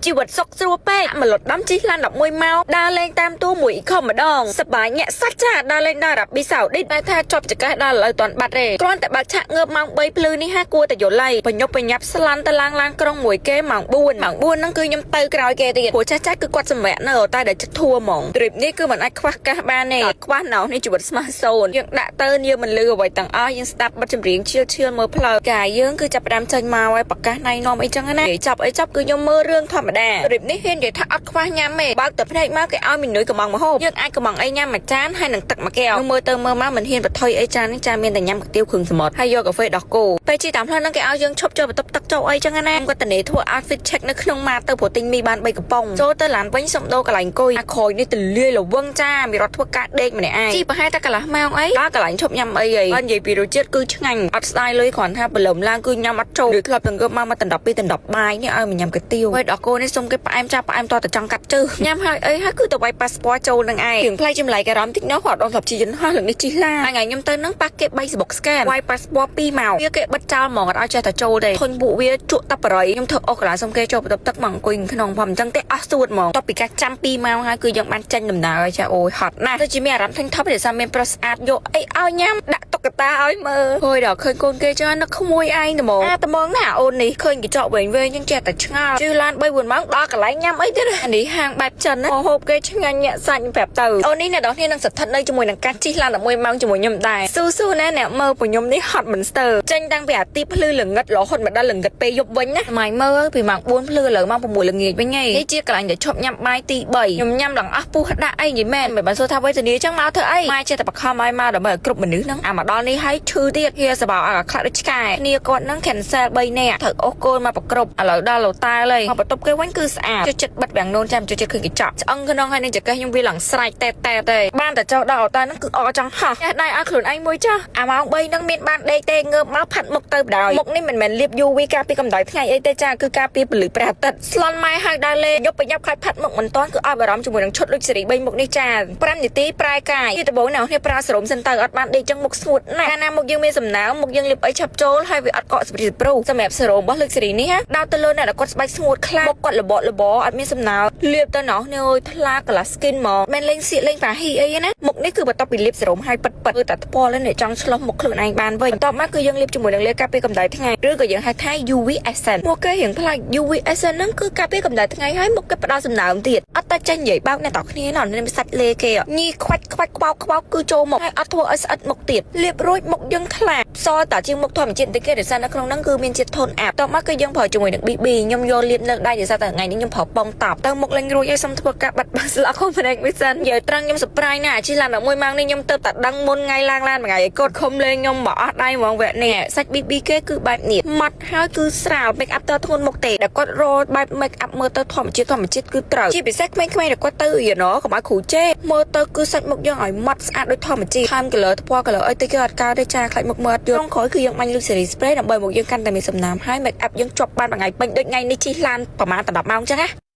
ជីវិតសុខស្រួលពេកមកលត់ដំជិះឡាន11ម៉ោងដើរលេងតាមទូមួយខំម្ដងសប្បាយញាក់សាច់ចាដើរលេងដល់អារ៉ាប៊ីសាអូឌីតតែថាជាប់ចកេះដល់ឥឡូវតាន់បាត់ទេគ្រាន់តែបើកឆាកងើបម៉ោង3ភ្លឺនេះហាគួរតែយល់ឡៃបញ្ញាប់បញ្ញាប់ស្លាន់ទៅឡើងឡានក្រុងមួយគេម៉ោង4ហ្នឹងគឺខ្ញុំទៅក្រោយគេទៀតព្រោះចាស់គឺគាត់សម្រាកនៅតែដែលចិត្តធួហ្មងទ្រីបនេះគឺមិនអាចខ្វះកាសបានទេខ្វះណោះនេះជីវិតស្មាសូនយើងដាក់ទៅយើងមិនលឺអ្វីទាំងអស់យើងស្ដាប់បទចម្រៀងឈៀលមើលផ្លូវកាយយើងគឺចាប់ផ្ដើមចេញមកឲ្យប្រកាសណៃនាំអីចឹងណាចាប់គឺខ្ញុំមើលរឿងធម្មតាទ្រីបនេះហ៊ាននិយាយថាអត់ខ្វះញ៉ាំទេបើកតែភ្នែកមកគេឲ្យមីនុយកំងម្ហូបយើងអាចកំងអីញ៉ាំមួយចានហើយនឹងទឹកមួយកែវមើលទៅមើលមកមិនហ៊ានបថុយអីចាននេះចានមានតែញ៉ាំកាទៀវគ្រឿងសមុទ្រហើយយកកាហ្វេដោះគោពេលជិះតាមផ្លូវហ្នឹងគេឲ្យយើងឈប់ចូលបន្ទប់ទឹកចូលអីចឹងណាខ្ញុំក៏តនេធ្វើ outfit check នៅក្នុងម៉ាតទៅព្រោះទិញមីបាន3កំប៉ុងចូលទៅឡានវិញសុំដូរកន្លែងអង្គុយអាក្រោយនេះទលាយលវឹងចាមានរត់ធ្វើការដេកម្នាក់ឯងជីប្រហែលតែកន្លះម៉ោងអីដល់កន្លែងឈប់ញ៉ាំអីបើនិយាយពីរសជាតិគឺឆ្ងាញ់អត់ស្ដាយលុយគ្រាន់ថាបលឹមឡើងគឺញ៉ាំអត់ចូលឬធ្លាប់ទាំងយកមកដណ្ដប់ពីដណ្ដប់បាយនេះឲ្យមកញ៉ាំកាទៀវហើយដោះគោនេះសុំគេផ្អែមចាប់ផ្អែមតតែចង់កាត់ជើងញ៉ាំហើយអីហើយគឺទៅវាយ passport ចូលនឹងឯងរឿងផ្លែចម្លែកអារម្មណ៍តិចនោះគាត់អត់ស្លាប់ជីយន្តហោះលើនេះជីឡាថ្ងៃខ្ញុំទៅនឹងប៉ះគេ3 scan វាយ passport 2ម៉ោងវាគេបិទចោលហ្មងអត់ឲ្យចេះតែចូលទេធុញពួកវាជក់តាប់បរិយខ្ញុំធ្វើអុកកន្លះសុំគេចូលបន្ទប់ទឹកមកអង្គុយក្នុងផងអញ្ចឹងទេអស់សួតហ្មងតបពីការចាំ2ម៉ោងហើយគឺយើងបានចេញដំណើរហើយចាអូយហត់ណាស់ទៅជាមានអារម្មណ៍ធុញថប់ដែលសាមានប្រុសស្អាតយកអីឲ្យញ៉ាំដាក់តុក្កតាឲ្យមើលហួយដល់ឃើញកូនគេចឹងនឹកក្មួយឯងត្មងត្មងណាអូននេះឃើញកញ្ចក់វែងចឹងចេះតែឆ្ងល់ជឿឡាន3 4ម៉ោងដល់កន្លែងញ៉ាំអីទៀតនេះហាងបែបចិនណាហូបគេឆ្ងាញ់ញាក់សាច់ប្រាប់ទៅអូននេះអ្នកនរគ្នានឹងស្ថិតនៅជាមួយនឹងការជិះឡាន11ម៉ោងជាមួយខ្ញុំដែរស៊ូណាអ្នកមើលពួកខ្ញុំនេះហត់មិនស្ទើរចេញតាំងពីអាទីភ្លឺល្ងឹតរហូតមកដល់ល្ងឹតពេលយប់វិញណាម៉ៃមើលពីម៉ោង4ភ្លឺលើម៉ោង6ល្ងាចវិញឯងនេះជាកន្លែងដែលឈប់ញ៉ាំបាយទី3ខ្ញុំញ៉ាំឡើងអស់ពុះដាក់អីនិយាយមែនមិនបានសួរថាវេទនាចឹងមកធ្វើអីម៉ែចេះតែបខំឲ្យមកដើម្បីឲ្យគ្រប់មនុស្សហ្នឹងអាមកដល់នេះហើយឈឺទៀតហៀសបោអាខ្លះដូចឆ្កែគ្នាគាត់ហ្នឹង cancel 3នាក់ត្រូវអូសកូនមកប្រគ្រប់ឥឡូវដល់លោតាហើយមកបន្ទប់គេវិញគឺស្អាតចិត្តបិទវាំងនូនចាំចិត្តឃើញកញ្ចក់ឆ្អឹងក្នុងហើយនឹងចកេះខ្ញុំវាឡើងស្រែកតែទេបានតែចូលដល់អូតាហ្នឹងគឺអចង់ហោះចេះដៃឲ្យខ្លួនឯងមួយចាស់អាម៉ោង3ហ្នឹងមានបានដេកទេងើបមកផាត់មុខទៅបដ ாய்មុខនេះមិនមែនលាប UV ការពារកម្ដៅថ្ងៃអីទេចាគឺការពារពន្លឺព្រះអាទិត្យស្លន់ម៉ែហើយដើរលេងយប់ប្រញាប់ខ្លាចផាត់មុខមិនតាន់គឺឲ្យបារម្ភជាមួយនឹងឈុតលុចសេរី3មុខនេះចា5នាទីប្រែកាយគឺដំបូងណាគ្នាប្រើសេរ៉ូមសិនទៅអត់បានដេកចឹងមុខស្ងួតណាស់កាលណាមុខយើងមានសំណើមមុខយើងលាបអីឆាប់ចូលហើយវាអត់កកស្ព្រីស្ព្រូសម្រាប់សេរ៉ូមរបស់លុចសេរីនេះដោតទៅលើអ្នកដែលគាត់ស្បែកស្ងួតខ្លាំងមុខគាត់លបអត់មានសំណើមលាបទៅណោះនេះអើយថ្លាកលា skin មកមិនលេងសៀកលេងបាហ៊ីអីណាមុខនេះគឺបន្ទាប់ពីលាបសេរ៉ូមហើយប៉ិតគឺតែថ្ពាល់នេះចង់ឆ្លោះមុខខ្លួនឯងបានវិញបន្ទាប់មកគឺយើងលាបជាមួយនឹងលាបការពារកម្ដៅថ្ងៃឬក៏យើងហៅថា UV essence មកគេរៀងផ្លាច់ UV essence ហ្នឹងគឺការពារកម្ដៅថ្ងៃហើយមុខគេផ្ដល់សំណើមទៀតអត់តែចេញនិយាយបោកអ្នកតគ្នាណោះនេះសាច់លេគេញីខ្វាច់ខ្វោកគឺចូលមុខហើយអត់ធ្វើឲ្យស្អិតមុខទៀតលាបរួចមុខយើងថ្លាសតែជាងមុខធម្មជាតិតិចគេដែលសារនៅក្នុងហ្នឹងគឺមានជាតិធន់អាប់តមកគឺយើងប្រើជាមួយនឹង BB ខ្ញុំយកលាបលើដៃដែលសារតែថ្ងៃនេះខ្ញុំប្រើប៉ងតប់ទៅមុខលេងរួចឲ្យសុំធ្វើការបាត់បង់ស្លាក Connect មួយសិននិយាយត្រង់ខ្ញុំ surprise ណាស់ជិះឡាន11ម៉ោងនេះខ្ញុំទៅតែដឹងមុនថ្ងៃឡើងឡានមួយថ្ងៃឯកូតខំលេងខ្ញុំមកអស់ដៃហ្មងវគ្គនេះសាច់ BB គេគឺបែបនេះម៉ត់ហើយគឺស្រាល make up ទៅធ្ងន់មុខទេដែលគាត់រត់បែប make up មើលទៅធម្មជាតិគឺត្រូវជាពិសេសក្មេងៗដែលគាត់ទៅរៀនកុំឲ្យគ្រូជេរមើលទៅគឺសាច់មុខយើងឲ្យម៉ត់ស្អាតដូចធម្មជាតិថែម color ថ្ពណ៌ color អីទៅគេអត់កើតទេចាខ្លាចមុខមើលអត់យល់ក្នុងក្រោយគឺយើងបាញ់លុយ series spray ដើម្បីមុខយើងកាន់តែមានសំណើមហើយ make up យើងជាប់បានមួយថ្ងៃពេញដូចថ្ងៃនេះជិះឡានប្រហែល10ម៉ោងចឹងណា